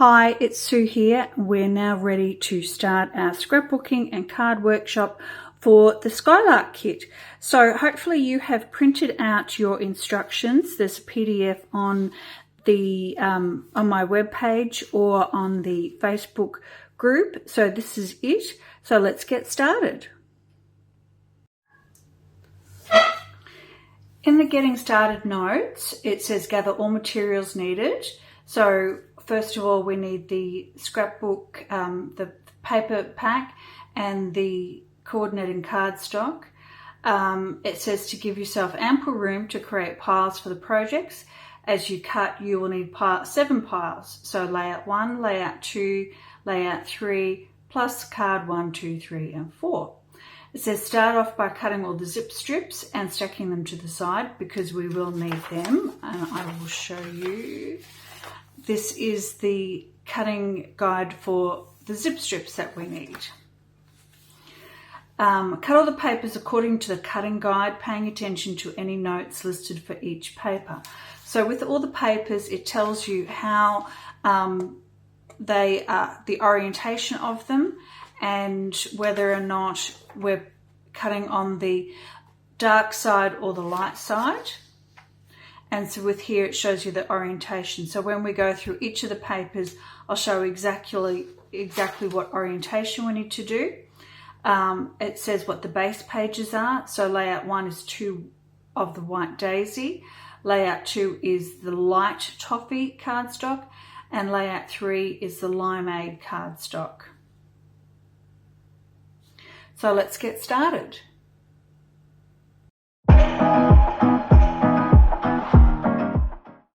Hi, it's Sue here. We're now ready to start our scrapbooking and card workshop for the Skylark kit. So hopefully you have printed out your instructions. There's a PDF on the on my webpage or on the Facebook group. So this is it. So let's get started. In the getting started notes, it says gather all materials needed. So first of all, we need the scrapbook, the paper pack and the coordinating cardstock. It says to give yourself ample room to create piles for the projects. As you cut, you will need 7 piles. So layout 1, layout 2, layout 3, plus card 1, 2, 3 and 4. It says start off by cutting all the zip strips and stacking them to the side because we will need them, and I will show you. This is the cutting guide for the zip strips that we need. Cut all the papers according to the cutting guide, paying attention to any notes listed for each paper. So with all the papers, it tells you how they are, the orientation of them, and whether or not we're cutting on the dark side or the light side. And so with here, it shows you the orientation. So when we go through each of the papers, I'll show exactly what orientation we need to do. It says what the base pages are. So layout 1 is 2 of the white daisy. Layout 2 is the light toffee cardstock. And layout 3 is the limeade cardstock. So let's get started.